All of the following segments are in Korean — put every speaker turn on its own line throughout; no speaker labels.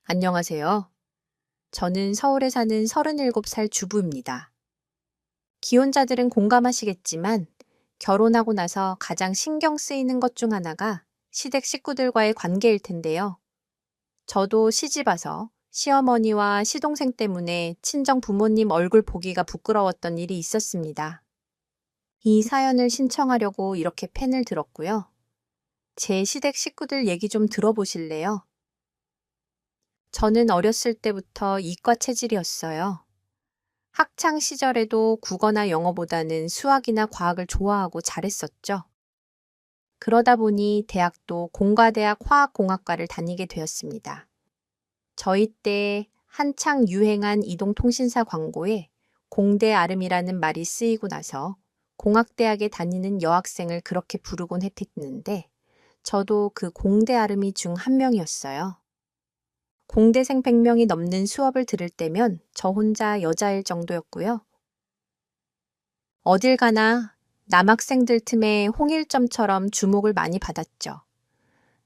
안녕하세요. 저는 서울에 사는 37살 주부입니다. 기혼자들은 공감하시겠지만 결혼하고 나서 가장 신경 쓰이는 것 중 하나가 시댁 식구들과의 관계일 텐데요. 저도 시집 와서 시어머니와 시동생 때문에 친정 부모님 얼굴 보기가 부끄러웠던 일이 있었습니다. 이 사연을 신청하려고 이렇게 펜을 들었고요. 제 시댁 식구들 얘기 좀 들어보실래요? 저는 어렸을 때부터 이과 체질이었어요. 학창 시절에도 국어나 영어보다는 수학이나 과학을 좋아하고 잘했었죠. 그러다 보니 대학도 공과대학 화학공학과를 다니게 되었습니다. 저희 때 한창 유행한 이동통신사 광고에 공대 아름이라는 말이 쓰이고 나서 공학대학에 다니는 여학생을 그렇게 부르곤 했는데 저도 그 공대 아름이 중 한 명이었어요. 공대생 100명이 넘는 수업을 들을 때면 저 혼자 여자일 정도였고요. 어딜 가나 남학생들 틈에 홍일점처럼 주목을 많이 받았죠.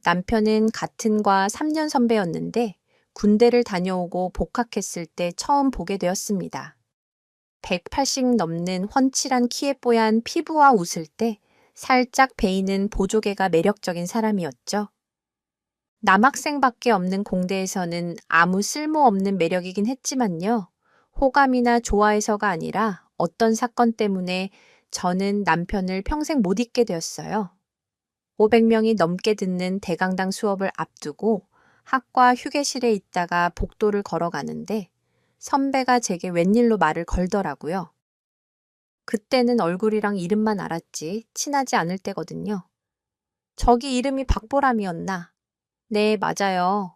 남편은 같은 과 3년 선배였는데 군대를 다녀오고 복학했을 때 처음 보게 되었습니다. 180 넘는 훤칠한 키에 뽀얀 피부와 웃을 때 살짝 베이는 보조개가 매력적인 사람이었죠. 남학생밖에 없는 공대에서는 아무 쓸모없는 매력이긴 했지만요. 호감이나 좋아해서가 아니라 어떤 사건 때문에 저는 남편을 평생 못 잊게 되었어요. 500명이 넘게 듣는 대강당 수업을 앞두고 학과 휴게실에 있다가 복도를 걸어가는데 선배가 제게 웬일로 말을 걸더라고요. 그때는 얼굴이랑 이름만 알았지 친하지 않을 때거든요. 저기 이름이 박보람이었나? 네, 맞아요.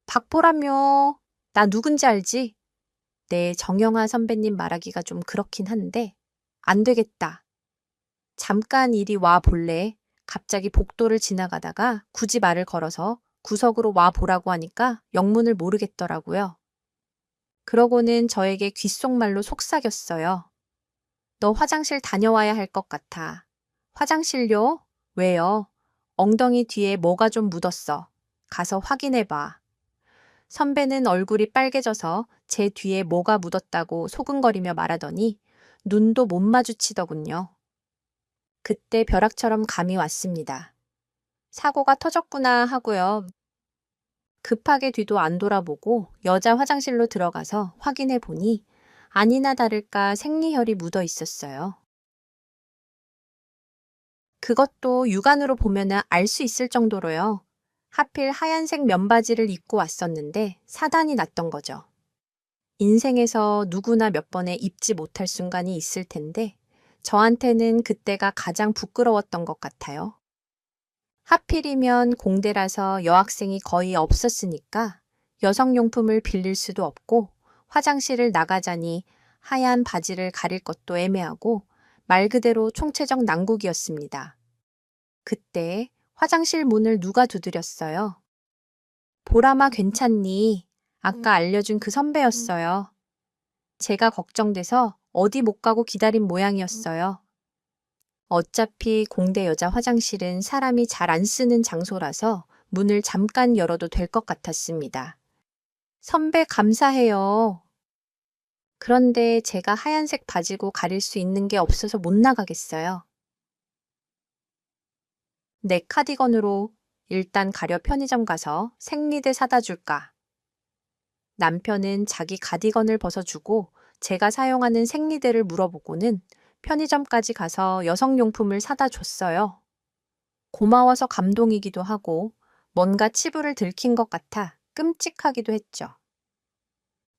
박보람요. 나 누군지 알지? 네, 정영아 선배님 말하기가 좀 그렇긴 한데 안 되겠다. 잠깐 이리 와 볼래? 갑자기 복도를 지나가다가 굳이 말을 걸어서 구석으로 와 보라고 하니까 영문을 모르겠더라고요. 그러고는 저에게 귓속말로 속삭였어요. 너 화장실 다녀와야 할 것 같아. 화장실요? 왜요? 엉덩이 뒤에 뭐가 좀 묻었어. 가서 확인해 봐. 선배는 얼굴이 빨개져서 제 뒤에 뭐가 묻었다고 소근거리며 말하더니 눈도 못 마주치더군요. 그때 벼락처럼 감이 왔습니다. 사고가 터졌구나 하고요. 급하게 뒤도 안 돌아보고 여자 화장실로 들어가서 확인해 보니 아니나 다를까 생리혈이 묻어 있었어요. 그것도 육안으로 보면 알 수 있을 정도로요. 하필 하얀색 면바지를 입고 왔었는데 사단이 났던 거죠. 인생에서 누구나 몇 번에 입지 못할 순간이 있을 텐데 저한테는 그때가 가장 부끄러웠던 것 같아요. 하필이면 공대라서 여학생이 거의 없었으니까 여성용품을 빌릴 수도 없고 화장실을 나가자니 하얀 바지를 가릴 것도 애매하고 말 그대로 총체적 난국이었습니다. 그때 화장실 문을 누가 두드렸어요? 보람아 괜찮니? 아까 알려준 그 선배였어요. 제가 걱정돼서 어디 못 가고 기다린 모양이었어요. 어차피 공대 여자 화장실은 사람이 잘 안 쓰는 장소라서 문을 잠깐 열어도 될 것 같았습니다. 선배 감사해요. 그런데 제가 하얀색 바지고 가릴 수 있는 게 없어서 못 나가겠어요. 내 카디건으로 일단 가려 편의점 가서 생리대 사다 줄까? 남편은 자기 가디건을 벗어주고 제가 사용하는 생리대를 물어보고는 편의점까지 가서 여성용품을 사다 줬어요. 고마워서 감동이기도 하고 뭔가 치부를 들킨 것 같아 끔찍하기도 했죠.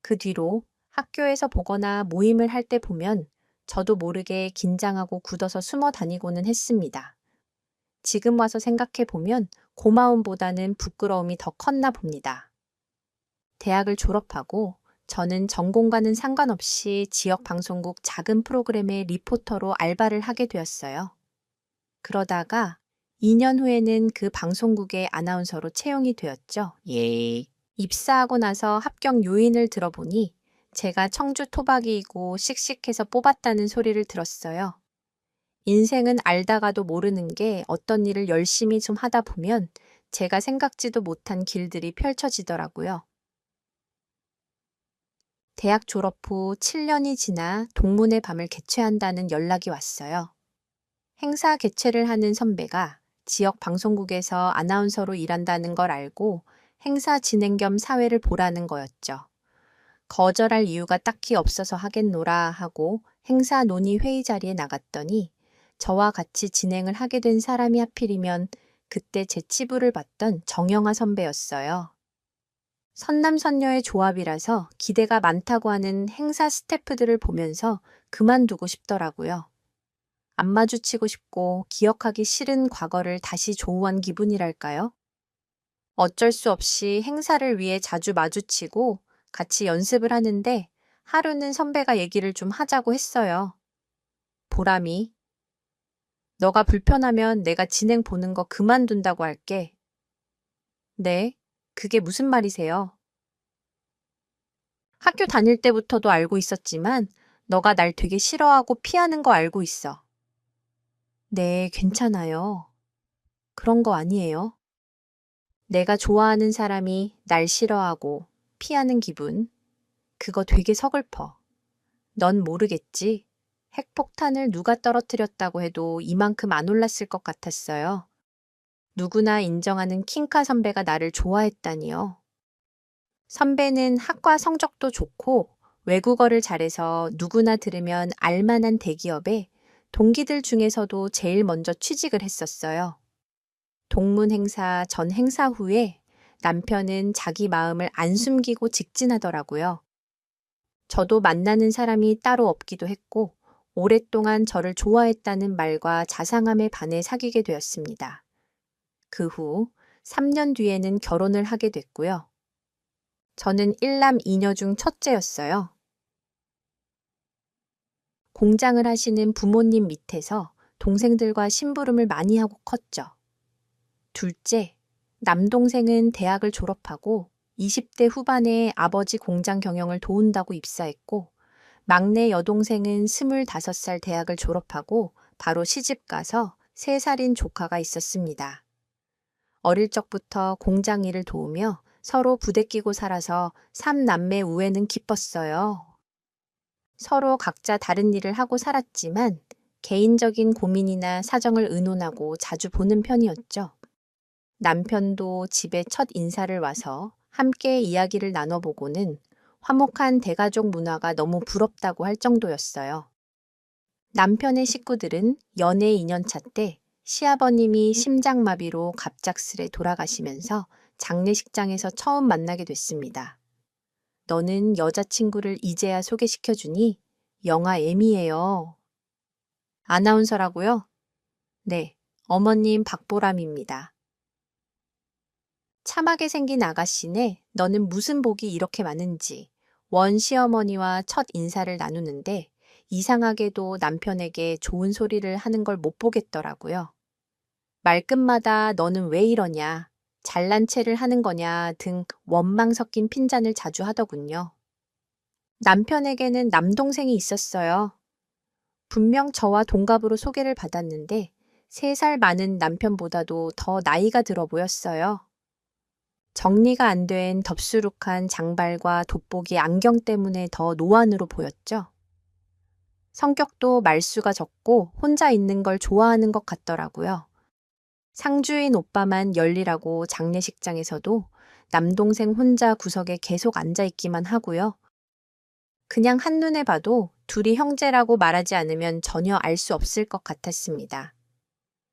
그 뒤로 학교에서 보거나 모임을 할 때 보면 저도 모르게 긴장하고 굳어서 숨어 다니고는 했습니다. 지금 와서 생각해 보면 고마움보다는 부끄러움이 더 컸나 봅니다. 대학을 졸업하고 저는 전공과는 상관없이 지역 방송국 작은 프로그램의 리포터로 알바를 하게 되었어요. 그러다가 2년 후에는 그 방송국의 아나운서로 채용이 되었죠. 예. 입사하고 나서 합격 요인을 들어보니 제가 청주 토박이이고 씩씩해서 뽑았다는 소리를 들었어요. 인생은 알다가도 모르는 게 어떤 일을 열심히 좀 하다 보면 제가 생각지도 못한 길들이 펼쳐지더라고요. 대학 졸업 후 7년이 지나 동문회 밤을 개최한다는 연락이 왔어요. 행사 개최를 하는 선배가 지역 방송국에서 아나운서로 일한다는 걸 알고 행사 진행 겸 사회를 보라는 거였죠. 거절할 이유가 딱히 없어서 하겠노라 하고 행사 논의 회의 자리에 나갔더니 저와 같이 진행을 하게 된 사람이 하필이면 그때 제 치부를 봤던 정영아 선배였어요. 선남선녀의 조합이라서 기대가 많다고 하는 행사 스태프들을 보면서 그만두고 싶더라고요. 안 마주치고 싶고 기억하기 싫은 과거를 다시 조우한 기분이랄까요? 어쩔 수 없이 행사를 위해 자주 마주치고 같이 연습을 하는데 하루는 선배가 얘기를 좀 하자고 했어요. 보람이, 너가 불편하면 내가 진행 보는 거 그만둔다고 할게. 네, 그게 무슨 말이세요? 학교 다닐 때부터도 알고 있었지만 너가 날 되게 싫어하고 피하는 거 알고 있어. 네, 괜찮아요. 그런 거 아니에요. 내가 좋아하는 사람이 날 싫어하고 피하는 기분. 그거 되게 서글퍼. 넌 모르겠지? 핵폭탄을 누가 떨어뜨렸다고 해도 이만큼 안 올랐을 것 같았어요. 누구나 인정하는 킹카 선배가 나를 좋아했다니요. 선배는 학과 성적도 좋고 외국어를 잘해서 누구나 들으면 알만한 대기업에 동기들 중에서도 제일 먼저 취직을 했었어요. 동문 행사 전 행사 후에 남편은 자기 마음을 안 숨기고 직진하더라고요. 저도 만나는 사람이 따로 없기도 했고 오랫동안 저를 좋아했다는 말과 자상함에 반해 사귀게 되었습니다. 그 후 3년 뒤에는 결혼을 하게 됐고요. 저는 1남 2녀 중 첫째였어요. 공장을 하시는 부모님 밑에서 동생들과 심부름을 많이 하고 컸죠. 둘째, 남동생은 대학을 졸업하고 20대 후반에 아버지 공장 경영을 도운다고 입사했고 막내 여동생은 25살 대학을 졸업하고 바로 시집 가서 3살인 조카가 있었습니다. 어릴 적부터 공장 일을 도우며 서로 부대끼고 살아서 3남매 우애는 깊었어요. 서로 각자 다른 일을 하고 살았지만 개인적인 고민이나 사정을 의논하고 자주 보는 편이었죠. 남편도 집에 첫 인사를 와서 함께 이야기를 나눠보고는 화목한 대가족 문화가 너무 부럽다고 할 정도였어요. 남편의 식구들은 연애 2년차 때 시아버님이 심장마비로 갑작스레 돌아가시면서 장례식장에서 처음 만나게 됐습니다. 너는 여자친구를 이제야 소개시켜주니? 영화 M이에요. 아나운서라고요? 네, 어머님 박보람입니다. 참하게 생긴 아가씨네, 너는 무슨 복이 이렇게 많은지. 원 시어머니와 첫 인사를 나누는데 이상하게도 남편에게 좋은 소리를 하는 걸 못 보겠더라고요. 말끝마다 너는 왜 이러냐, 잘난 체를 하는 거냐 등 원망 섞인 핀잔을 자주 하더군요. 남편에게는 남동생이 있었어요. 분명 저와 동갑으로 소개를 받았는데 3살 많은 남편보다도 더 나이가 들어 보였어요. 정리가 안 된 덥수룩한 장발과 돋보기 안경 때문에 더 노안으로 보였죠. 성격도 말수가 적고 혼자 있는 걸 좋아하는 것 같더라고요. 상주인 오빠만 열일하고 장례식장에서도 남동생 혼자 구석에 계속 앉아있기만 하고요. 그냥 한눈에 봐도 둘이 형제라고 말하지 않으면 전혀 알 수 없을 것 같았습니다.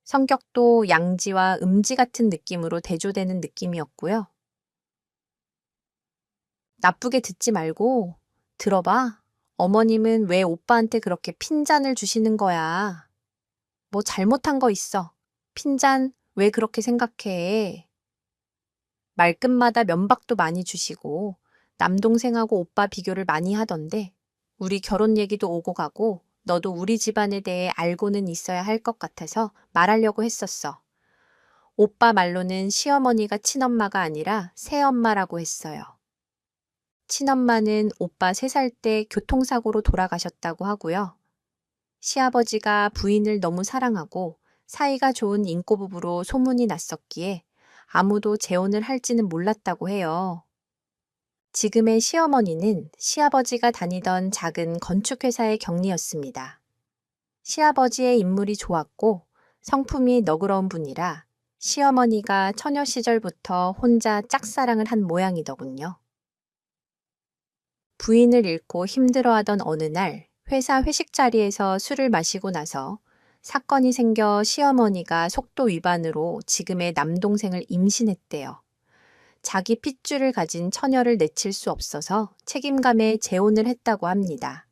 성격도 양지와 음지 같은 느낌으로 대조되는 느낌이었고요. 나쁘게 듣지 말고 들어봐. 어머님은 왜 오빠한테 그렇게 핀잔을 주시는 거야? 뭐 잘못한 거 있어. 핀잔 왜 그렇게 생각해? 말끝마다 면박도 많이 주시고 남동생하고 오빠 비교를 많이 하던데 우리 결혼 얘기도 오고 가고 너도 우리 집안에 대해 알고는 있어야 할 것 같아서 말하려고 했었어. 오빠 말로는 시어머니가 친엄마가 아니라 새엄마라고 했어요. 친엄마는 오빠 3살 때 교통사고로 돌아가셨다고 하고요. 시아버지가 부인을 너무 사랑하고 사이가 좋은 인꼬부부로 소문이 났었기에 아무도 재혼을 할지는 몰랐다고 해요. 지금의 시어머니는 시아버지가 다니던 작은 건축회사의 경리였습니다. 시아버지의 인물이 좋았고 성품이 너그러운 분이라 시어머니가 처녀 시절부터 혼자 짝사랑을 한 모양이더군요. 부인을 잃고 힘들어하던 어느 날 회사 회식 자리에서 술을 마시고 나서 사건이 생겨 시어머니가 속도 위반으로 지금의 남동생을 임신했대요. 자기 핏줄을 가진 처녀를 내칠 수 없어서 책임감에 재혼을 했다고 합니다.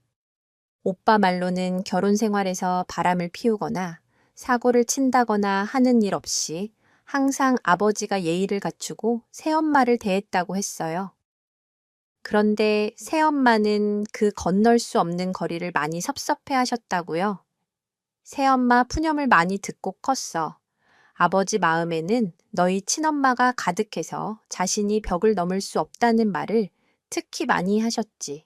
오빠 말로는 결혼 생활에서 바람을 피우거나 사고를 친다거나 하는 일 없이 항상 아버지가 예의를 갖추고 새엄마를 대했다고 했어요. 그런데 새엄마는 그 건널 수 없는 거리를 많이 섭섭해 하셨다고요. 새엄마 푸념을 많이 듣고 컸어. 아버지 마음에는 너희 친엄마가 가득해서 자신이 벽을 넘을 수 없다는 말을 특히 많이 하셨지.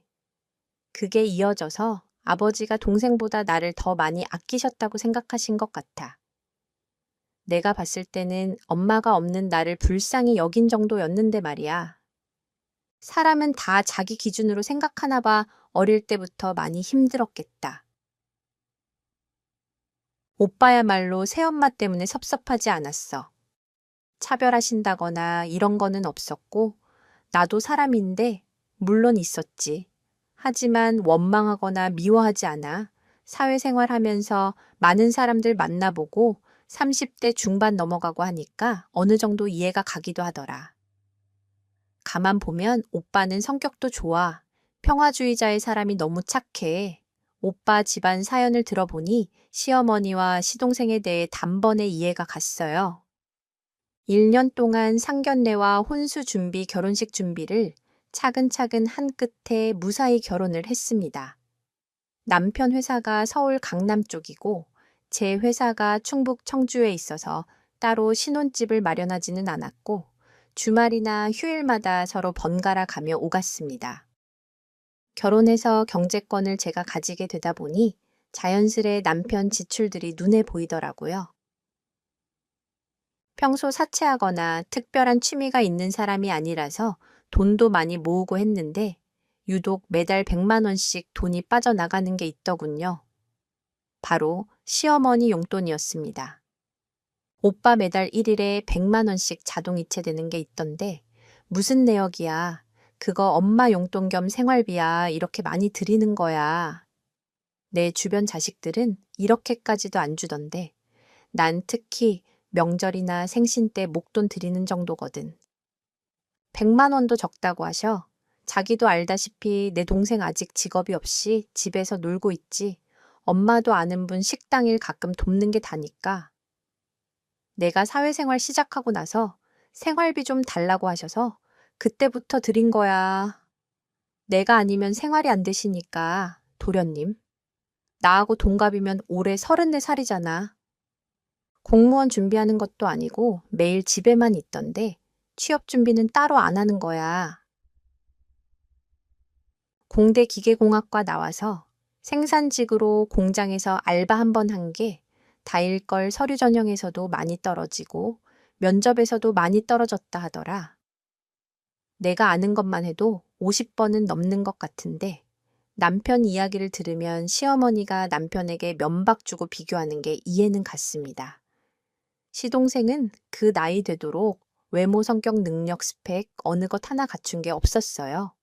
그게 이어져서 아버지가 동생보다 나를 더 많이 아끼셨다고 생각하신 것 같아. 내가 봤을 때는 엄마가 없는 나를 불쌍히 여긴 정도였는데 말이야. 사람은 다 자기 기준으로 생각하나 봐. 어릴 때부터 많이 힘들었겠다. 오빠야말로 새엄마 때문에 섭섭하지 않았어. 차별하신다거나 이런 거는 없었고 나도 사람인데 물론 있었지. 하지만 원망하거나 미워하지 않아. 사회생활하면서 많은 사람들 만나보고 30대 중반 넘어가고 하니까 어느 정도 이해가 가기도 하더라. 가만 보면 오빠는 성격도 좋아. 평화주의자의 사람이 너무 착해. 오빠 집안 사연을 들어보니 시어머니와 시동생에 대해 단번에 이해가 갔어요. 1년 동안 상견례와 혼수 준비, 결혼식 준비를 차근차근 한 끝에 무사히 결혼을 했습니다. 남편 회사가 서울 강남 쪽이고 제 회사가 충북 청주에 있어서 따로 신혼집을 마련하지는 않았고 주말이나 휴일마다 서로 번갈아 가며 오갔습니다. 결혼해서 경제권을 제가 가지게 되다 보니 자연스레 남편 지출들이 눈에 보이더라고요. 평소 사채하거나 특별한 취미가 있는 사람이 아니라서 돈도 많이 모으고 했는데 유독 매달 100만 원씩 돈이 빠져나가는 게 있더군요. 바로 시어머니 용돈이었습니다. 오빠 매달 1일에 100만 원씩 자동이체되는 게 있던데 무슨 내역이야. 그거 엄마 용돈 겸 생활비야. 이렇게 많이 드리는 거야. 내 주변 자식들은 이렇게까지도 안 주던데 난 특히 명절이나 생신 때 목돈 드리는 정도거든. 100만 원도 적다고 하셔. 자기도 알다시피 내 동생 아직 직업이 없이 집에서 놀고 있지. 엄마도 아는 분 식당 일 가끔 돕는 게 다니까. 내가 사회생활 시작하고 나서 생활비 좀 달라고 하셔서 그때부터 드린 거야. 내가 아니면 생활이 안 되시니까, 도련님. 나하고 동갑이면 올해 34살이잖아. 공무원 준비하는 것도 아니고 매일 집에만 있던데 취업 준비는 따로 안 하는 거야. 공대 기계공학과 나와서 생산직으로 공장에서 알바 한 번 한 게 다일걸 서류 전형에서도 많이 떨어지고 면접에서도 많이 떨어졌다 하더라. 내가 아는 것만 해도 50번은 넘는 것 같은데 남편 이야기를 들으면 시어머니가 남편에게 면박 주고 비교하는 게 이해는 갔습니다. 시동생은 그 나이 되도록 외모, 성격, 능력, 스펙 어느 것 하나 갖춘 게 없었어요.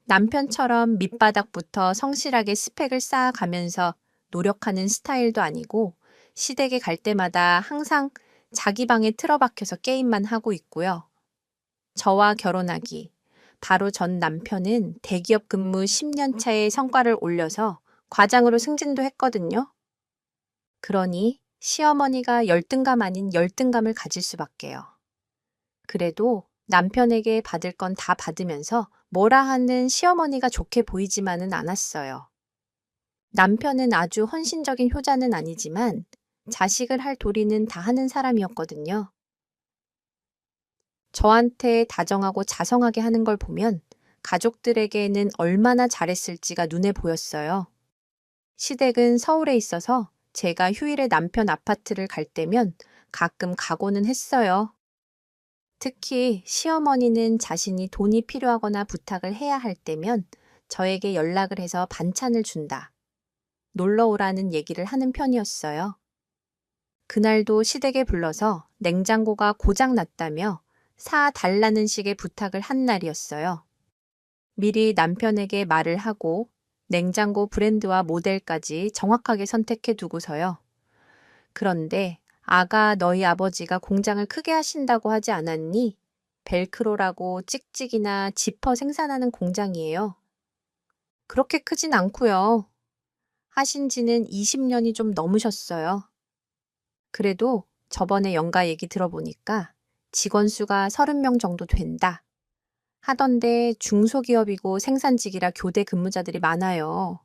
남편처럼 밑바닥부터 성실하게 스펙을 쌓아가면서 노력하는 스타일도 아니고 시댁에 갈 때마다 항상 자기 방에 틀어박혀서 게임만 하고 있고요. 저와 결혼하기, 바로 전 남편은 대기업 근무 10년 차에 성과를 올려서 과장으로 승진도 했거든요. 그러니 시어머니가 열등감 아닌 열등감을 가질 수밖에요. 그래도 남편에게 받을 건 다 받으면서 뭐라 하는 시어머니가 좋게 보이지만은 않았어요. 남편은 아주 헌신적인 효자는 아니지만 자식을 할 도리는 다 하는 사람이었거든요. 저한테 다정하고 자성하게 하는 걸 보면 가족들에게는 얼마나 잘했을지가 눈에 보였어요. 시댁은 서울에 있어서 제가 휴일에 남편 아파트를 갈 때면 가끔 가고는 했어요. 특히 시어머니는 자신이 돈이 필요하거나 부탁을 해야 할 때면 저에게 연락을 해서 반찬을 준다. 놀러 오라는 얘기를 하는 편이었어요. 그날도 시댁에 불러서 냉장고가 고장 났다며 사달라는 식의 부탁을 한 날이었어요. 미리 남편에게 말을 하고 냉장고 브랜드와 모델까지 정확하게 선택해 두고서요. 그런데 아가 너희 아버지가 공장을 크게 하신다고 하지 않았니? 벨크로라고 찍찍이나 지퍼 생산하는 공장이에요. 그렇게 크진 않고요. 하신 지는 20년이 좀 넘으셨어요. 그래도 저번에 연가 얘기 들어보니까 직원 수가 30명 정도 된다. 하던데 중소기업이고 생산직이라 교대 근무자들이 많아요.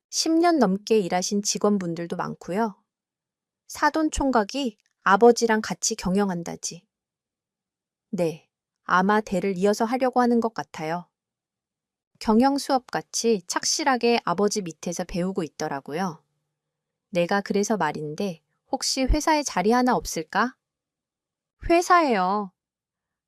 10년 넘게 일하신 직원분들도 많고요. 사돈 총각이 아버지랑 같이 경영한다지. 네, 아마 대를 이어서 하려고 하는 것 같아요. 경영 수업같이 착실하게 아버지 밑에서 배우고 있더라고요. 내가 그래서 말인데 혹시 회사에 자리 하나 없을까? 회사에요.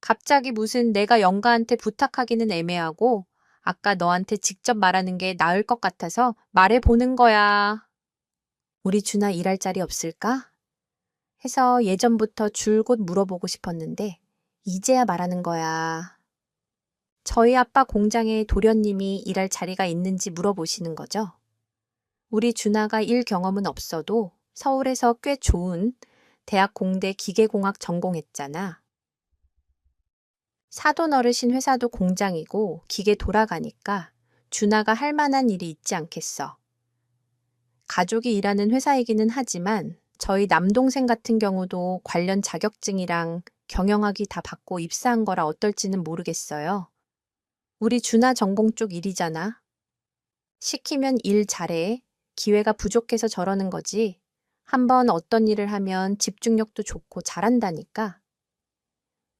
갑자기 무슨 내가 영가한테 부탁하기는 애매하고 아까 너한테 직접 말하는 게 나을 것 같아서 말해보는 거야. 우리 준아 일할 자리 없을까? 해서 예전부터 줄곧 물어보고 싶었는데 이제야 말하는 거야. 저희 아빠 공장에 도련님이 일할 자리가 있는지 물어보시는 거죠? 우리 준아가 일 경험은 없어도 서울에서 꽤 좋은 대학 공대 기계공학 전공했잖아. 사돈 어르신 회사도 공장이고 기계 돌아가니까 준아가 할 만한 일이 있지 않겠어. 가족이 일하는 회사이기는 하지만 저희 남동생 같은 경우도 관련 자격증이랑 경영학위 다 받고 입사한 거라 어떨지는 모르겠어요. 우리 준아 전공 쪽 일이잖아. 시키면 일 잘해. 기회가 부족해서 저러는 거지. 한번 어떤 일을 하면 집중력도 좋고 잘한다니까.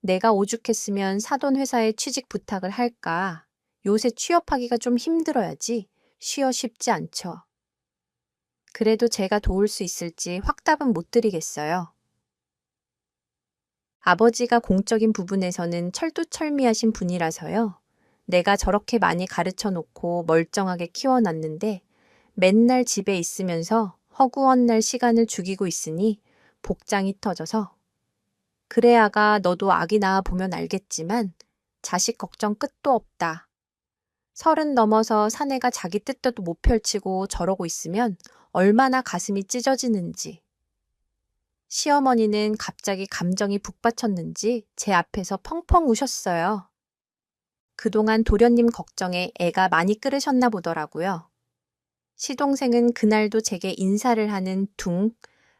내가 오죽했으면 사돈 회사에 취직 부탁을 할까. 요새 취업하기가 좀 힘들어야지. 쉬어 쉽지 않죠. 그래도 제가 도울 수 있을지 확답은 못 드리겠어요. 아버지가 공적인 부분에서는 철두철미하신 분이라서요. 내가 저렇게 많이 가르쳐 놓고 멀쩡하게 키워놨는데 맨날 집에 있으면서 허구한 날 시간을 죽이고 있으니 복장이 터져서 그래 아가 너도 아기 낳아 보면 알겠지만 자식 걱정 끝도 없다. 30 넘어서 사내가 자기 뜻대로 못 펼치고 저러고 있으면 얼마나 가슴이 찢어지는지. 시어머니는 갑자기 감정이 북받쳤는지 제 앞에서 펑펑 우셨어요. 그동안 도련님 걱정에 애가 많이 끓으셨나 보더라고요. 시동생은 그날도 제게 인사를 하는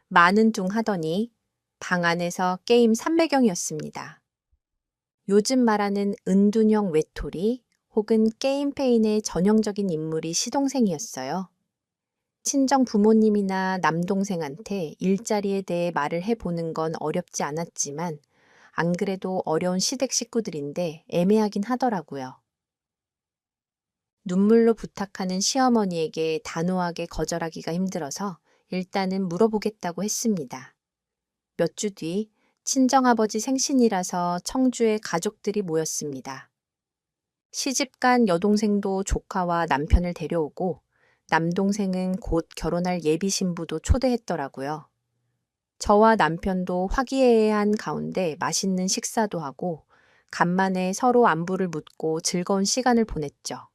많은 둥 하더니 방 안에서 게임 삼매경이었습니다. 요즘 말하는 은둔형 외톨이 혹은 게임 페인의 전형적인 인물이 시동생이었어요. 친정 부모님이나 남동생한테 일자리에 대해 말을 해보는 건 어렵지 않았지만 안 그래도 어려운 시댁 식구들인데 애매하긴 하더라고요. 눈물로 부탁하는 시어머니에게 단호하게 거절하기가 힘들어서 일단은 물어보겠다고 했습니다. 몇 주 뒤 친정아버지 생신이라서 청주에 가족들이 모였습니다. 시집간 여동생도 조카와 남편을 데려오고 남동생은 곧 결혼할 예비 신부도 초대했더라고요. 저와 남편도 화기애애한 가운데 맛있는 식사도 하고 간만에 서로 안부를 묻고 즐거운 시간을 보냈죠.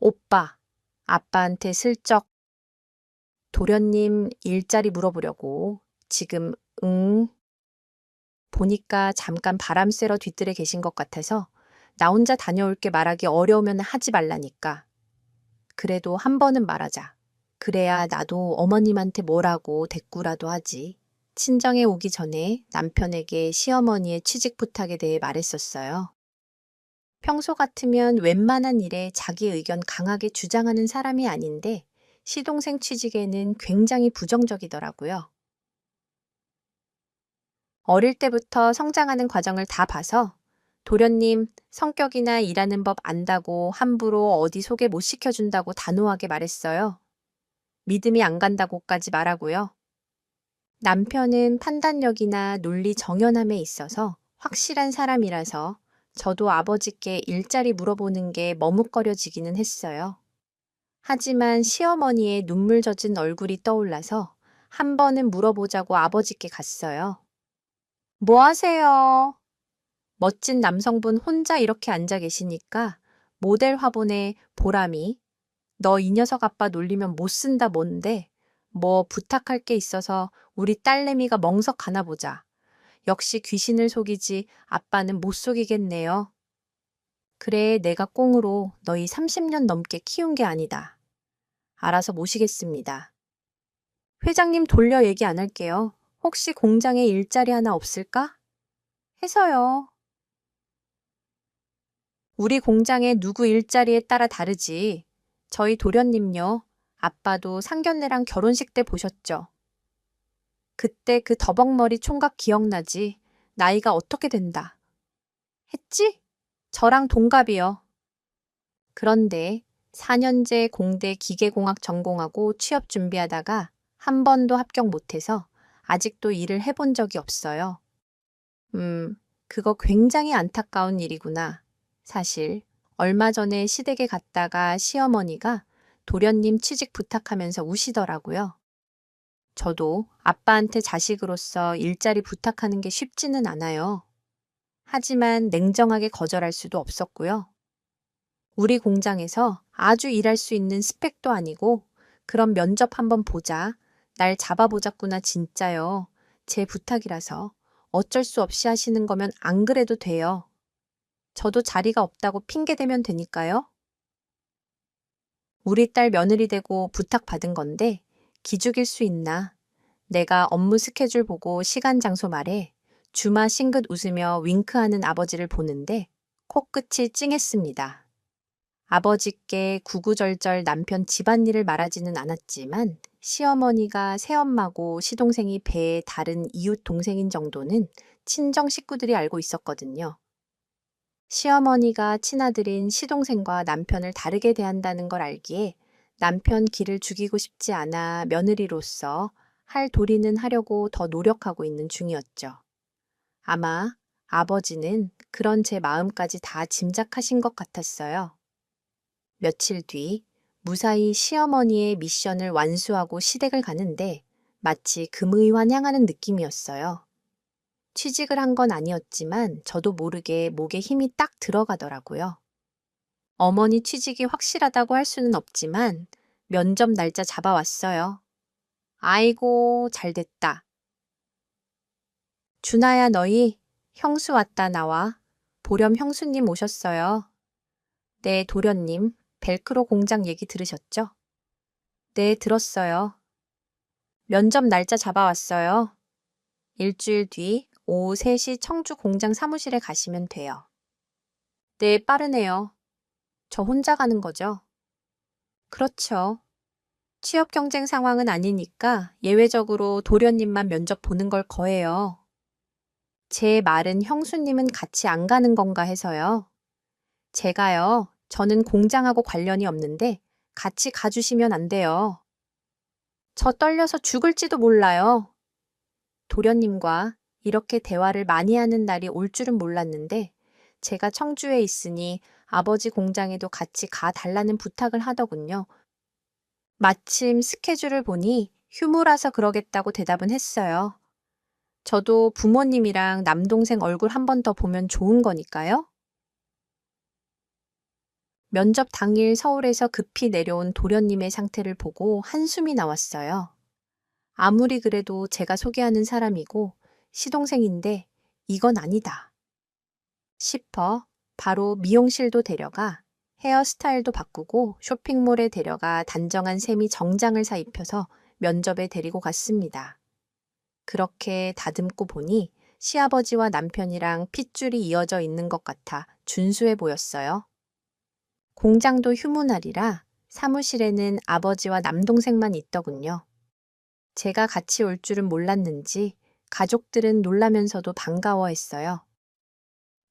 오빠, 아빠한테 슬쩍 도련님 일자리 물어보려고 지금 보니까 잠깐 바람 쐬러 뒤뜰에 계신 것 같아서 나 혼자 다녀올게 말하기 어려우면 하지 말라니까. 그래도 한 번은 말하자. 그래야 나도 어머님한테 뭐라고 대꾸라도 하지. 친정에 오기 전에 남편에게 시어머니의 취직 부탁에 대해 말했었어요. 평소 같으면 웬만한 일에 자기 의견 강하게 주장하는 사람이 아닌데 시동생 취직에는 굉장히 부정적이더라고요. 어릴 때부터 성장하는 과정을 다 봐서 도련님 성격이나 일하는 법 안다고 함부로 어디 소개 못 시켜준다고 단호하게 말했어요. 믿음이 안 간다고까지 말하고요. 남편은 판단력이나 논리 정연함에 있어서 확실한 사람이라서 저도 아버지께 일자리 물어보는 게 머뭇거려지기는 했어요. 하지만 시어머니의 눈물 젖은 얼굴이 떠올라서 한 번은 물어보자고 아버지께 갔어요. 뭐 하세요? 멋진 남성분 혼자 이렇게 앉아 계시니까 모델 화분에 보람이 너 이 녀석 아빠 놀리면 못 쓴다 뭔데 뭐 부탁할 게 있어서 우리 딸내미가 멍석 가나 보자. 역시 귀신을 속이지 아빠는 못 속이겠네요. 그래 내가 꽁으로 너희 30년 넘게 키운 게 아니다. 알아서 모시겠습니다. 회장님 돌려 얘기 안 할게요. 혹시 공장에 일자리 하나 없을까? 해서요. 우리 공장에 누구 일자리에 따라 다르지. 저희 도련님요. 아빠도 상견례랑 결혼식 때 보셨죠? 그때 그 더벅머리 총각 기억나지? 나이가 어떻게 된다. 했지? 저랑 동갑이요. 그런데 4년제 공대 기계공학 전공하고 취업 준비하다가 한 번도 합격 못해서 아직도 일을 해본 적이 없어요. 그거 굉장히 안타까운 일이구나. 사실 얼마 전에 시댁에 갔다가 시어머니가 도련님 취직 부탁하면서 우시더라고요. 저도 아빠한테 자식으로서 일자리 부탁하는 게 쉽지는 않아요. 하지만 냉정하게 거절할 수도 없었고요. 우리 공장에서 아주 일할 수 있는 스펙도 아니고 그럼 면접 한번 보자. 날 잡아보자꾸나 진짜요. 제 부탁이라서 어쩔 수 없이 하시는 거면 안 그래도 돼요. 저도 자리가 없다고 핑계대면 되니까요. 우리 딸 며느리 되고 부탁받은 건데 기죽일 수 있나. 내가 업무 스케줄 보고 시간 장소 말해 주마 싱긋 웃으며 윙크하는 아버지를 보는데 코끝이 찡했습니다. 아버지께 구구절절 남편 집안일을 말하지는 않았지만 시어머니가 새엄마고 시동생이 배의 다른 이웃 동생인 정도는 친정 식구들이 알고 있었거든요. 시어머니가 친아들인 시동생과 남편을 다르게 대한다는 걸 알기에 남편 기를 죽이고 싶지 않아 며느리로서 할 도리는 하려고 더 노력하고 있는 중이었죠. 아마 아버지는 그런 제 마음까지 다 짐작하신 것 같았어요. 며칠 뒤 무사히 시어머니의 미션을 완수하고 시댁을 가는데 마치 금의환향하는 느낌이었어요. 취직을 한 건 아니었지만 저도 모르게 목에 힘이 딱 들어가더라고요. 어머니 취직이 확실하다고 할 수는 없지만 면접 날짜 잡아왔어요. 아이고, 잘 됐다. 준아야, 너희 형수 왔다 나와. 보렴 형수님 오셨어요. 네, 도련님. 벨크로 공장 얘기 들으셨죠? 네, 들었어요. 면접 날짜 잡아왔어요. 일주일 뒤 오후 3시 청주 공장 사무실에 가시면 돼요. 네, 빠르네요. 저 혼자 가는 거죠? 그렇죠. 취업 경쟁 상황은 아니니까 예외적으로 도련님만 면접 보는 걸 거예요. 제 말은 형수님은 같이 안 가는 건가 해서요. 제가요, 저는 공장하고 관련이 없는데 같이 가주시면 안 돼요. 저 떨려서 죽을지도 몰라요. 도련님과 이렇게 대화를 많이 하는 날이 올 줄은 몰랐는데 제가 청주에 있으니 아버지 공장에도 같이 가달라는 부탁을 하더군요. 마침 스케줄을 보니 휴무라서 그러겠다고 대답은 했어요. 저도 부모님이랑 남동생 얼굴 한 번 더 보면 좋은 거니까요. 면접 당일 서울에서 급히 내려온 도련님의 상태를 보고 한숨이 나왔어요. 아무리 그래도 제가 소개하는 사람이고 시동생인데 이건 아니다 싶어 바로 미용실도 데려가 헤어스타일도 바꾸고 쇼핑몰에 데려가 단정한 셈이 정장을 사 입혀서 면접에 데리고 갔습니다. 그렇게 다듬고 보니 시아버지와 남편이랑 핏줄이 이어져 있는 것 같아 준수해 보였어요. 공장도 휴무날이라 사무실에는 아버지와 남동생만 있더군요. 제가 같이 올 줄은 몰랐는지 가족들은 놀라면서도 반가워했어요.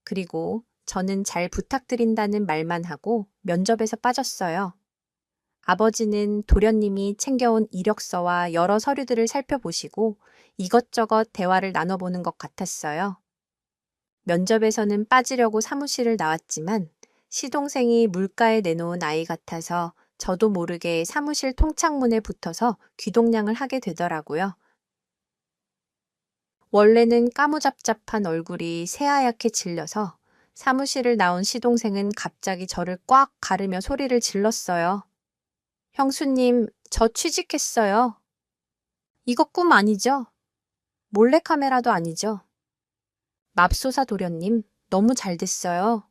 그리고 저는 잘 부탁드린다는 말만 하고 면접에서 빠졌어요. 아버지는 도련님이 챙겨온 이력서와 여러 서류들을 살펴보시고 이것저것 대화를 나눠보는 것 같았어요. 면접에서는 빠지려고 사무실을 나왔지만 시동생이 물가에 내놓은 아이 같아서 저도 모르게 사무실 통창문에 붙어서 귀동냥을 하게 되더라고요. 원래는 까무잡잡한 얼굴이 새하얗게 질려서 사무실을 나온 시동생은 갑자기 저를 꽉 가르며 소리를 질렀어요. 형수님, 저 취직했어요. 이거 꿈 아니죠? 몰래카메라도 아니죠? 맙소사 도련님, 너무 잘 됐어요.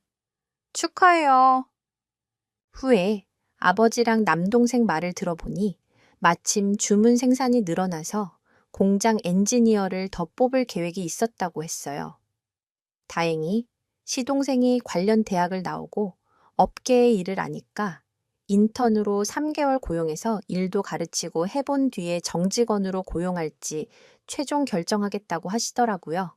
축하해요. 후에 아버지랑 남동생 말을 들어보니 마침 주문 생산이 늘어나서 공장 엔지니어를 더 뽑을 계획이 있었다고 했어요. 다행히 시동생이 관련 대학을 나오고 업계의 일을 아니까 인턴으로 3개월 고용해서 일도 가르치고 해본 뒤에 정직원으로 고용할지 최종 결정하겠다고 하시더라고요.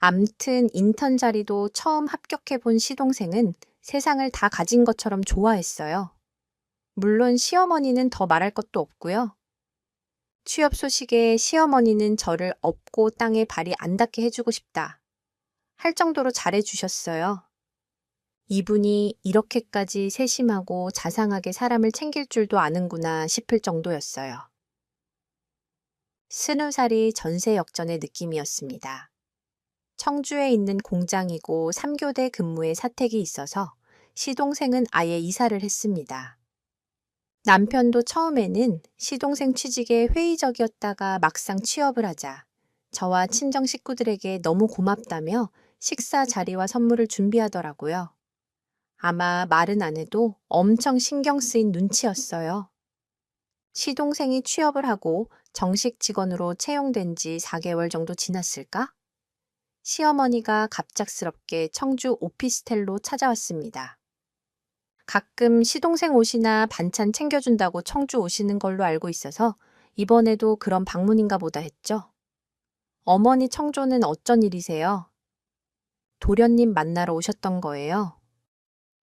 암튼 인턴 자리도 처음 합격해본 시동생은 세상을 다 가진 것처럼 좋아했어요. 물론 시어머니는 더 말할 것도 없고요. 취업 소식에 시어머니는 저를 업고 땅에 발이 안 닿게 해주고 싶다 할 정도로 잘해주셨어요. 이분이 이렇게까지 세심하고 자상하게 사람을 챙길 줄도 아는구나 싶을 정도였어요. 20살이 전세 역전의 느낌이었습니다. 청주에 있는 공장이고 3교대 근무에 사택이 있어서 시동생은 아예 이사를 했습니다. 남편도 처음에는 시동생 취직에 회의적이었다가 막상 취업을 하자 저와 친정 식구들에게 너무 고맙다며 식사 자리와 선물을 준비하더라고요. 아마 말은 안 해도 엄청 신경 쓰인 눈치였어요. 시동생이 취업을 하고 정식 직원으로 채용된 지 4개월 정도 지났을까? 시어머니가 갑작스럽게 청주 오피스텔로 찾아왔습니다. 가끔 시동생 옷이나 반찬 챙겨준다고 청주 오시는 걸로 알고 있어서 이번에도 그런 방문인가 보다 했죠. 어머니 청주는 어쩐 일이세요? 도련님 만나러 오셨던 거예요.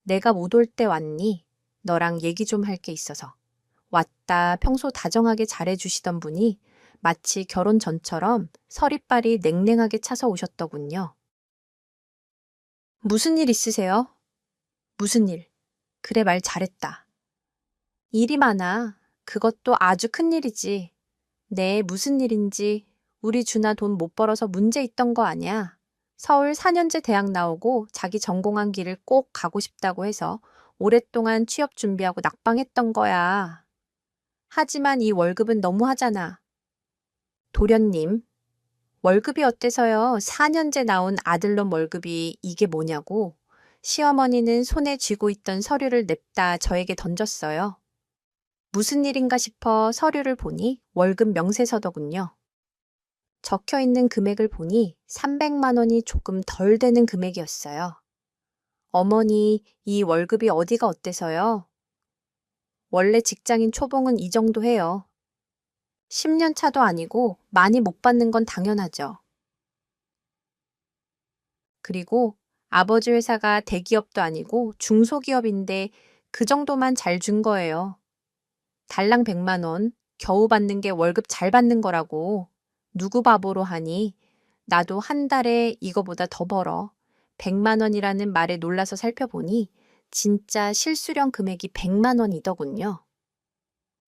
내가 못 올 때 왔니? 너랑 얘기 좀 할 게 있어서. 왔다 평소 다정하게 잘해주시던 분이 마치 결혼 전처럼 서리빨이 냉랭하게 차서 오셨더군요. 무슨 일 있으세요? 무슨 일? 그래 말 잘했다. 일이 많아. 그것도 아주 큰일이지. 네, 무슨 일인지 우리 준아 돈 못 벌어서 문제 있던 거 아니야. 서울 4년제 대학 나오고 자기 전공한 길을 꼭 가고 싶다고 해서 오랫동안 취업 준비하고 낙방했던 거야. 하지만 이 월급은 너무하잖아. 도련님, 월급이 어때서요? 4년제 나온 아들놈 월급이 이게 뭐냐고. 시어머니는 손에 쥐고 있던 서류를 냅다 저에게 던졌어요. 무슨 일인가 싶어 서류를 보니 월급 명세서더군요. 적혀 있는 금액을 보니 300만 원이 조금 덜 되는 금액이었어요. 어머니, 이 월급이 어디가 어때서요? 원래 직장인 초봉은 이 정도 해요. 10년 차도 아니고 많이 못 받는 건 당연하죠. 그리고 아버지 회사가 대기업도 아니고 중소기업인데 그 정도만 잘 준 거예요. 달랑 100만 원, 겨우 받는 게 월급 잘 받는 거라고. 누구 바보로 하니? 나도 한 달에 이거보다 더 벌어. 100만 원이라는 말에 놀라서 살펴보니 진짜 실수령 금액이 100만 원이더군요.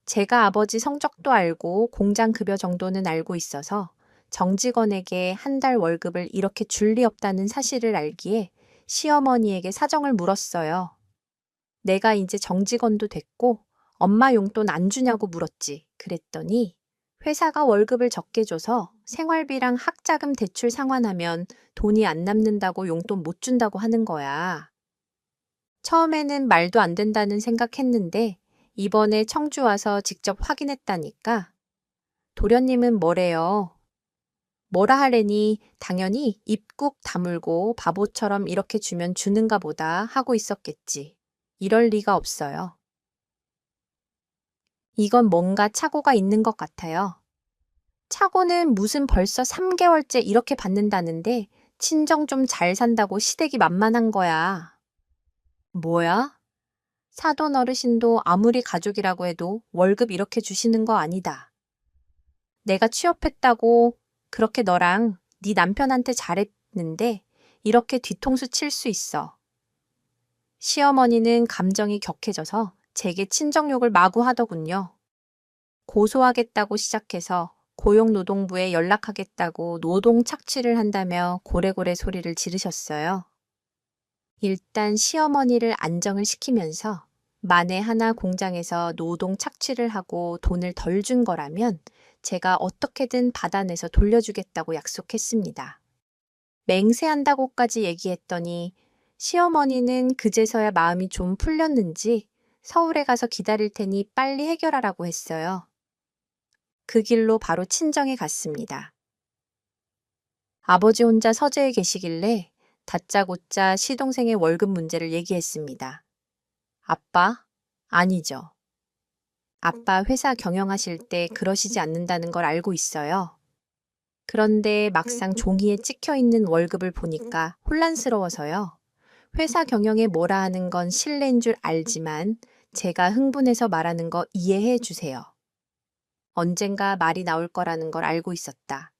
제가 아버지 성적도 알고 공장 급여 정도는 알고 있어서 정직원에게 한 달 월급을 이렇게 줄 리 없다는 사실을 알기에 시어머니에게 사정을 물었어요. 내가 이제 정직원도 됐고 엄마 용돈 안 주냐고 물었지. 그랬더니 회사가 월급을 적게 줘서 생활비랑 학자금 대출 상환하면 돈이 안 남는다고 용돈 못 준다고 하는 거야. 처음에는 말도 안 된다는 생각했는데 이번에 청주 와서 직접 확인했다니까. 도련님은 뭐래요? 뭐라 하래니 당연히 입 꾹 다물고 바보처럼 이렇게 주면 주는가 보다 하고 있었겠지. 이럴 리가 없어요. 이건 뭔가 착오가 있는 것 같아요. 착오는 무슨 벌써 3개월째 이렇게 받는다는데 친정 좀 잘 산다고 시댁이 만만한 거야. 뭐야? 사돈 어르신도 아무리 가족이라고 해도 월급 이렇게 주시는 거 아니다. 내가 취업했다고 그렇게 너랑 네 남편한테 잘했는데 이렇게 뒤통수 칠 수 있어. 시어머니는 감정이 격해져서 제게 친정욕을 마구 하더군요. 고소하겠다고 시작해서 고용노동부에 연락하겠다고 노동 착취를 한다며 고래고래 소리를 지르셨어요. 일단 시어머니를 안정을 시키면서 만에 하나 공장에서 노동 착취를 하고 돈을 덜 준 거라면 제가 어떻게든 받아내서 돌려주겠다고 약속했습니다. 맹세한다고까지 얘기했더니 시어머니는 그제서야 마음이 좀 풀렸는지 서울에 가서 기다릴 테니 빨리 해결하라고 했어요. 그 길로 바로 친정에 갔습니다. 아버지 혼자 서재에 계시길래 다짜고짜 시동생의 월급 문제를 얘기했습니다. 아빠? 아니죠. 아빠 회사 경영하실 때 그러시지 않는다는 걸 알고 있어요. 그런데 막상 종이에 찍혀 있는 월급을 보니까 혼란스러워서요. 회사 경영에 뭐라 하는 건 실례인 줄 알지만 제가 흥분해서 말하는 거 이해해 주세요. 언젠가 말이 나올 거라는 걸 알고 있었다.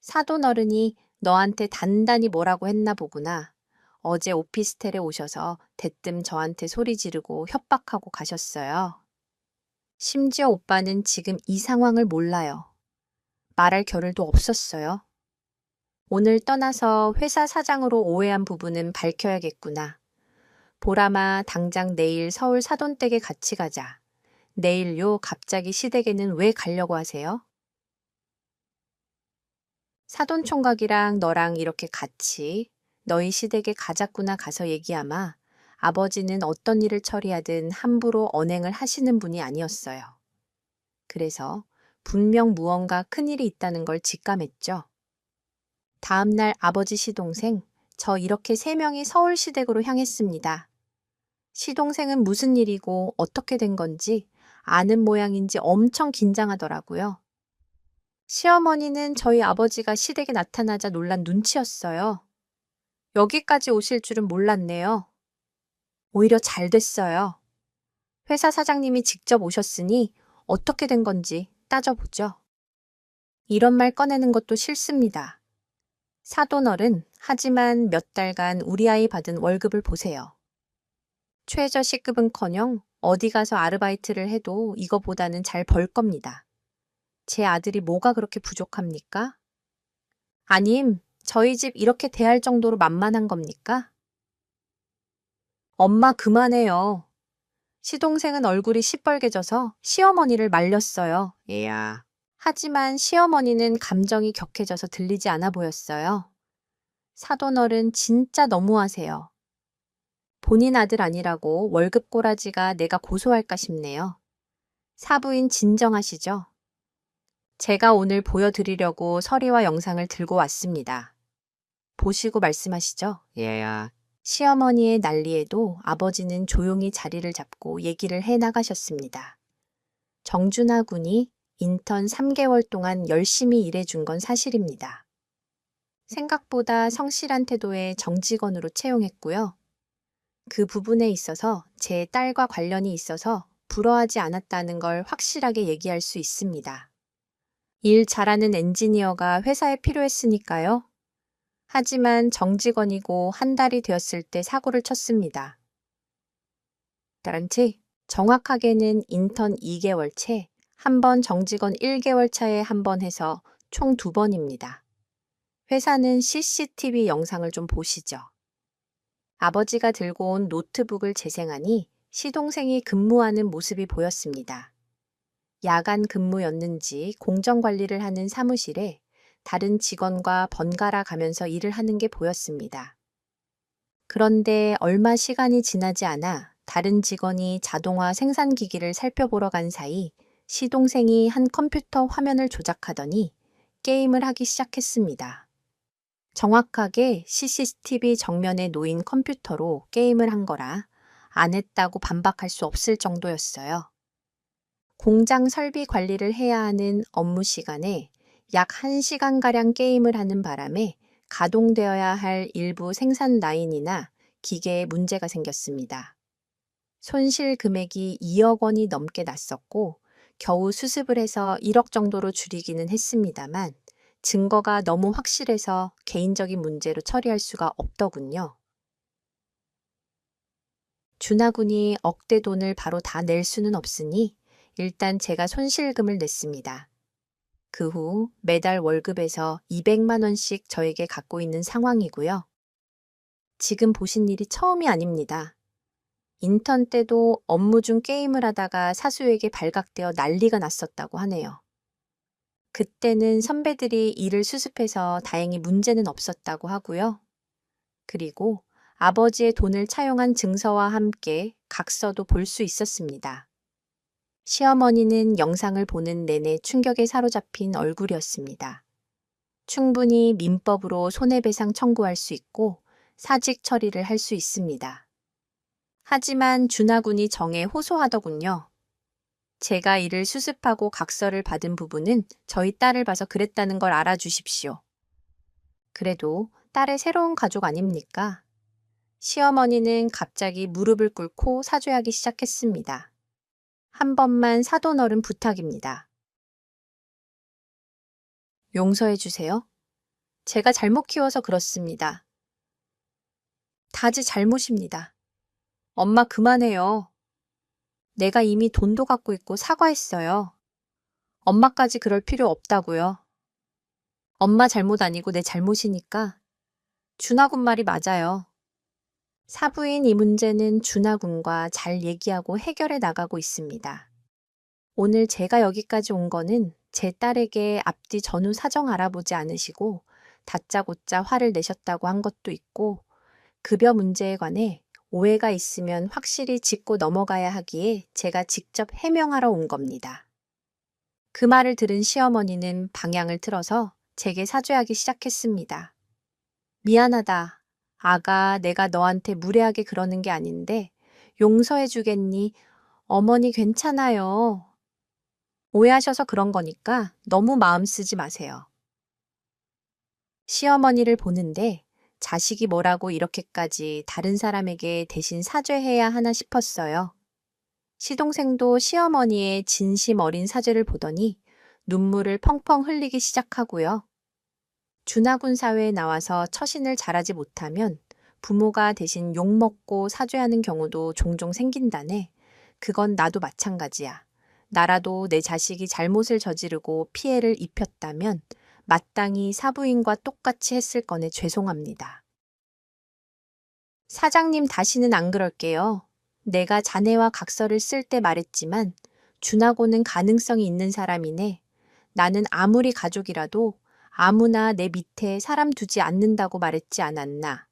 사돈 어른이 너한테 단단히 뭐라고 했나 보구나. 어제 오피스텔에 오셔서 대뜸 저한테 소리 지르고 협박하고 가셨어요. 심지어 오빠는 지금 이 상황을 몰라요. 말할 겨를도 없었어요. 오늘 떠나서 회사 사장으로 오해한 부분은 밝혀야겠구나. 보람아, 당장 내일 서울 사돈댁에 같이 가자. 내일요, 갑자기 시댁에는 왜 가려고 하세요? 사돈 총각이랑 너랑 이렇게 같이 너희 시댁에 가자꾸나 가서 얘기하마. 아버지는 어떤 일을 처리하든 함부로 언행을 하시는 분이 아니었어요. 그래서 분명 무언가 큰일이 있다는 걸 직감했죠. 다음 날 아버지 시동생, 저 이렇게 3명이 서울 시댁으로 향했습니다. 시동생은 무슨 일이고 어떻게 된 건지 아는 모양인지 엄청 긴장하더라고요. 시어머니는 저희 아버지가 시댁에 나타나자 놀란 눈치였어요. 여기까지 오실 줄은 몰랐네요. 오히려 잘 됐어요. 회사 사장님이 직접 오셨으니 어떻게 된 건지 따져보죠. 이런 말 꺼내는 것도 싫습니다. 사돈어른, 하지만 몇 달간 우리 아이 받은 월급을 보세요. 최저 시급은커녕 어디 가서 아르바이트를 해도 이거보다는 잘 벌 겁니다. 제 아들이 뭐가 그렇게 부족합니까? 아님, 저희 집 이렇게 대할 정도로 만만한 겁니까? 엄마 그만해요. 시동생은 얼굴이 시뻘개져서 시어머니를 말렸어요. 얘야. 하지만 시어머니는 감정이 격해져서 들리지 않아 보였어요. 사돈어른 진짜 너무하세요. 본인 아들 아니라고 월급 꼬라지가 내가 고소할까 싶네요. 사부인 진정하시죠? 제가 오늘 보여드리려고 서리와 영상을 들고 왔습니다. 보시고 말씀하시죠. 얘야. 시어머니의 난리에도 아버지는 조용히 자리를 잡고 얘기를 해 나가셨습니다. 정준하 군이 인턴 3개월 동안 열심히 일해준 건 사실입니다. 생각보다 성실한 태도의 정직원으로 채용했고요. 그 부분에 있어서 제 딸과 관련이 있어서 불허하지 않았다는 걸 확실하게 얘기할 수 있습니다. 일 잘하는 엔지니어가 회사에 필요했으니까요. 하지만 정직원이고 한 달이 되었을 때 사고를 쳤습니다. 그런지 정확하게는 인턴 2개월 채, 한 번 정직원 1개월 차에 한 번 해서 총 2번입니다. 회사는 CCTV 영상을 좀 보시죠. 아버지가 들고 온 노트북을 재생하니 시동생이 근무하는 모습이 보였습니다. 야간 근무였는지 공정관리를 하는 사무실에 다른 직원과 번갈아 가면서 일을 하는 게 보였습니다. 그런데 얼마 시간이 지나지 않아 다른 직원이 자동화 생산기기를 살펴보러 간 사이 시동생이 한 컴퓨터 화면을 조작하더니 게임을 하기 시작했습니다. 정확하게 CCTV 정면에 놓인 컴퓨터로 게임을 한 거라 안 했다고 반박할 수 없을 정도였어요. 공장 설비 관리를 해야 하는 업무 시간에 약 1시간가량 게임을 하는 바람에 가동되어야 할 일부 생산 라인이나 기계에 문제가 생겼습니다. 손실 금액이 2억 원이 넘게 났었고 겨우 수습을 해서 1억 정도로 줄이기는 했습니다만 증거가 너무 확실해서 개인적인 문제로 처리할 수가 없더군요. 준하군이 억대 돈을 바로 다 낼 수는 없으니 일단 제가 손실금을 냈습니다. 그 후 매달 월급에서 200만 원씩 저에게 갖고 있는 상황이고요. 지금 보신 일이 처음이 아닙니다. 인턴 때도 업무 중 게임을 하다가 사수에게 발각되어 난리가 났었다고 하네요. 그때는 선배들이 일을 수습해서 다행히 문제는 없었다고 하고요. 그리고 아버지의 돈을 차용한 증서와 함께 각서도 볼 수 있었습니다. 시어머니는 영상을 보는 내내 충격에 사로잡힌 얼굴이었습니다. 충분히 민법으로 손해배상 청구할 수 있고 사직 처리를 할 수 있습니다. 하지만 준하군이 정에 호소하더군요. 제가 이를 수습하고 각서를 받은 부분은 저희 딸을 봐서 그랬다는 걸 알아주십시오. 그래도 딸의 새로운 가족 아닙니까? 시어머니는 갑자기 무릎을 꿇고 사죄하기 시작했습니다. 한 번만 사돈 어른 부탁입니다. 용서해 주세요. 제가 잘못 키워서 그렇습니다. 다 제 잘못입니다. 엄마 그만해요. 내가 이미 돈도 갖고 있고 사과했어요. 엄마까지 그럴 필요 없다고요. 엄마 잘못 아니고 내 잘못이니까. 준하군 말이 맞아요. 사부인 이 문제는 준하군과 잘 얘기하고 해결해 나가고 있습니다. 오늘 제가 여기까지 온 거는 제 딸에게 앞뒤 전후 사정 알아보지 않으시고 다짜고짜 화를 내셨다고 한 것도 있고 급여 문제에 관해 오해가 있으면 확실히 짚고 넘어가야 하기에 제가 직접 해명하러 온 겁니다. 그 말을 들은 시어머니는 방향을 틀어서 제게 사죄하기 시작했습니다. 미안하다. 아가, 내가 너한테 무례하게 그러는 게 아닌데 용서해 주겠니? 어머니 괜찮아요. 오해하셔서 그런 거니까 너무 마음 쓰지 마세요. 시어머니를 보는데 자식이 뭐라고 이렇게까지 다른 사람에게 대신 사죄해야 하나 싶었어요. 시동생도 시어머니의 진심 어린 사죄를 보더니 눈물을 펑펑 흘리기 시작하고요. 준하군 사회에 나와서 처신을 잘하지 못하면 부모가 대신 욕먹고 사죄하는 경우도 종종 생긴다네. 그건 나도 마찬가지야. 나라도 내 자식이 잘못을 저지르고 피해를 입혔다면 마땅히 사부인과 똑같이 했을 거네 죄송합니다. 사장님 다시는 안 그럴게요. 내가 자네와 각서를 쓸 때 말했지만 준하고는 가능성이 있는 사람이네. 나는 아무리 가족이라도 아무나 내 밑에 사람 두지 않는다고 말했지 않았나.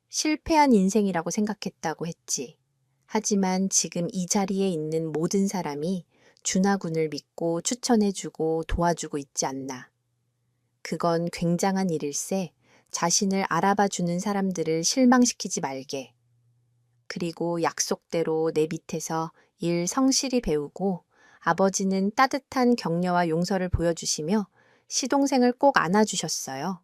실패한 인생이라고 생각했다고 했지. 하지만 지금 이 자리에 있는 모든 사람이 준하군을 믿고 추천해주고 도와주고 있지 않나. 그건 굉장한 일일세 자신을 알아봐 주는 사람들을 실망시키지 말게. 그리고 약속대로 내 밑에서 일 성실히 배우고 아버지는 따뜻한 격려와 용서를 보여주시며 시동생을 꼭 안아주셨어요.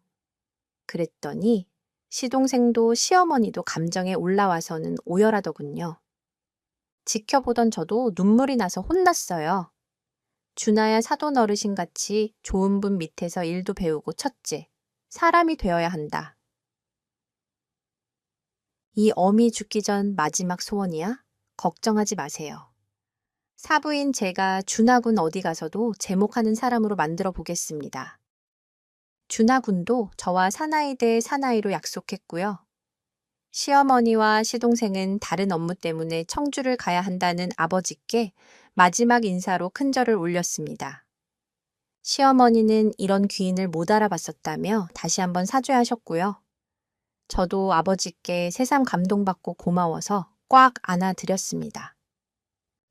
그랬더니 시동생도 시어머니도 감정에 올라와서는 오열하더군요. 지켜보던 저도 눈물이 나서 혼났어요. 준하야 사돈 어르신같이 좋은 분 밑에서 일도 배우고 첫째, 사람이 되어야 한다. 이 어미 죽기 전 마지막 소원이야? 걱정하지 마세요. 사부인 제가 준하군 어디 가서도 제목하는 사람으로 만들어 보겠습니다. 준하군도 저와 사나이 대 사나이로 약속했고요. 시어머니와 시동생은 다른 업무 때문에 청주를 가야 한다는 아버지께 마지막 인사로 큰절을 올렸습니다. 시어머니는 이런 귀인을 못 알아봤었다며 다시 한번 사죄하셨고요. 저도 아버지께 새삼 감동받고 고마워서 꽉 안아드렸습니다.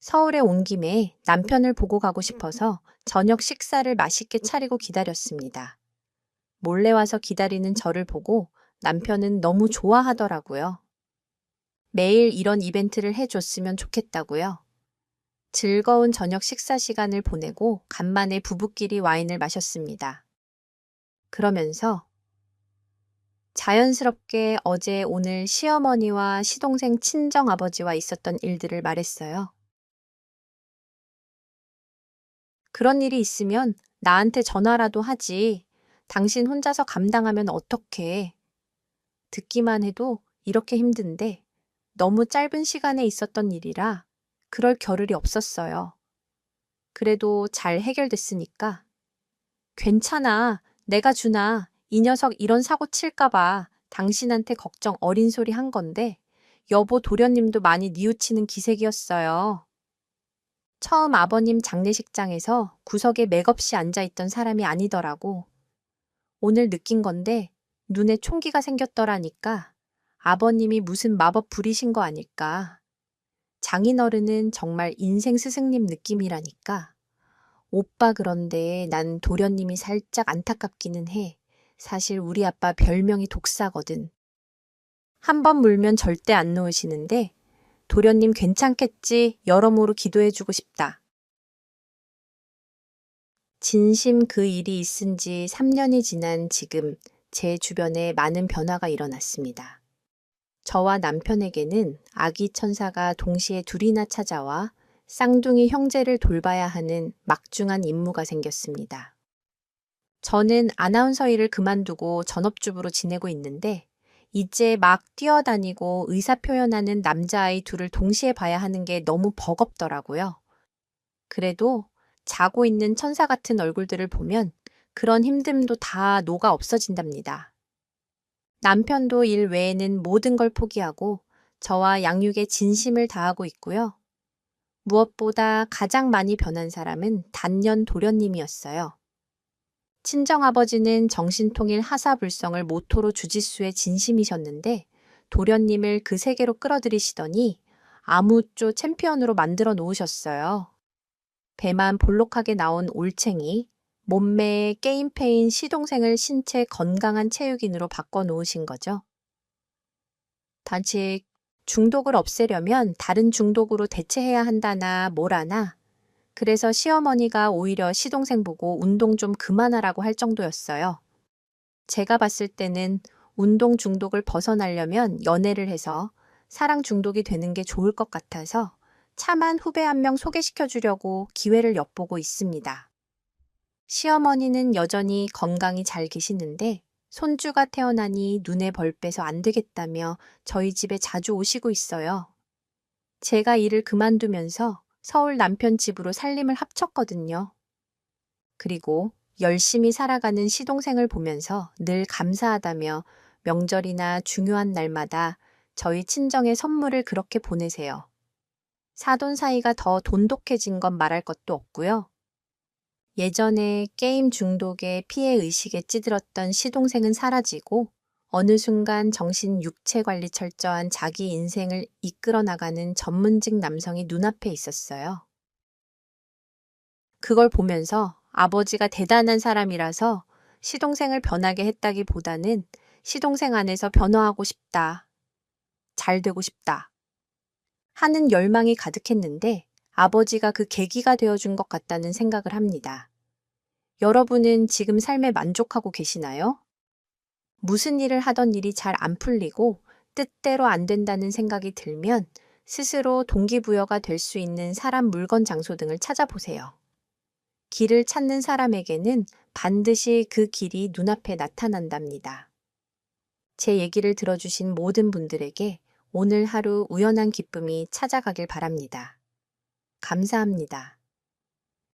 서울에 온 김에 남편을 보고 가고 싶어서 저녁 식사를 맛있게 차리고 기다렸습니다. 몰래 와서 기다리는 저를 보고 남편은 너무 좋아하더라고요. 매일 이런 이벤트를 해줬으면 좋겠다고요. 즐거운 저녁 식사 시간을 보내고 간만에 부부끼리 와인을 마셨습니다. 그러면서 자연스럽게 어제 오늘 시어머니와 시동생 친정아버지와 있었던 일들을 말했어요. 그런 일이 있으면 나한테 전화라도 하지. 당신 혼자서 감당하면 어떡해. 듣기만 해도 이렇게 힘든데 너무 짧은 시간에 있었던 일이라 그럴 겨를이 없었어요. 그래도 잘 해결됐으니까 괜찮아. 내가 주나. 이 녀석 이런 사고 칠까봐 당신한테 걱정 어린 소리 한 건데 여보 도련님도 많이 뉘우치는 기색이었어요. 처음 아버님 장례식장에서 구석에 맥없이 앉아있던 사람이 아니더라고. 오늘 느낀 건데 눈에 총기가 생겼더라니까 아버님이 무슨 마법 부리신 거 아닐까. 장인어른은 정말 인생 스승님 느낌이라니까. 오빠 그런데 난 도련님이 살짝 안타깝기는 해. 사실 우리 아빠 별명이 독사거든. 한 번 물면 절대 안 놓으시는데 도련님 괜찮겠지 여러모로 기도해주고 싶다. 진심 그 일이 있은 지 3년이 지난 지금 제 주변에 많은 변화가 일어났습니다. 저와 남편에게는 아기 천사가 동시에 둘이나 찾아와 쌍둥이 형제를 돌봐야 하는 막중한 임무가 생겼습니다. 저는 아나운서 일을 그만두고 전업주부로 지내고 있는데 이제 막 뛰어다니고 의사표현하는 남자아이 둘을 동시에 봐야 하는 게 너무 버겁더라고요. 그래도 자고 있는 천사 같은 얼굴들을 보면 그런 힘듦도 다 녹아 없어진답니다. 남편도 일 외에는 모든 걸 포기하고 저와 양육에 진심을 다하고 있고요. 무엇보다 가장 많이 변한 사람은 단연 도련님이었어요. 친정아버지는 정신통일 하사불성을 모토로 주짓수에 진심이셨는데 도련님을 그 세계로 끌어들이시더니 아무쪼 챔피언으로 만들어 놓으셨어요. 배만 볼록하게 나온 올챙이, 몸매에 게임패인 시동생을 신체 건강한 체육인으로 바꿔놓으신 거죠. 단지 중독을 없애려면 다른 중독으로 대체해야 한다나 뭐라나. 그래서 시어머니가 오히려 시동생 보고 운동 좀 그만하라고 할 정도였어요. 제가 봤을 때는 운동 중독을 벗어나려면 연애를 해서 사랑 중독이 되는 게 좋을 것 같아서 참한 후배 한 명 소개시켜 주려고 기회를 엿보고 있습니다. 시어머니는 여전히 건강히 잘 계시는데 손주가 태어나니 눈에 벌 빼서 안 되겠다며 저희 집에 자주 오시고 있어요. 제가 일을 그만두면서 서울 남편 집으로 살림을 합쳤거든요. 그리고 열심히 살아가는 시동생을 보면서 늘 감사하다며 명절이나 중요한 날마다 저희 친정에 선물을 그렇게 보내세요. 사돈 사이가 더 돈독해진 건 말할 것도 없고요. 예전에 게임 중독에 피해 의식에 찌들었던 시동생은 사라지고 어느 순간 정신 육체 관리 철저한 자기 인생을 이끌어 나가는 전문직 남성이 눈앞에 있었어요. 그걸 보면서 아버지가 대단한 사람이라서 시동생을 변하게 했다기보다는 시동생 안에서 변화하고 싶다. 잘 되고 싶다. 하는 열망이 가득했는데 아버지가 그 계기가 되어준 것 같다는 생각을 합니다. 여러분은 지금 삶에 만족하고 계시나요? 무슨 일을 하던 일이 잘 안 풀리고 뜻대로 안 된다는 생각이 들면 스스로 동기부여가 될 수 있는 사람, 물건, 장소 등을 찾아보세요. 길을 찾는 사람에게는 반드시 그 길이 눈앞에 나타난답니다. 제 얘기를 들어주신 모든 분들에게 오늘 하루 우연한 기쁨이 찾아가길 바랍니다. 감사합니다.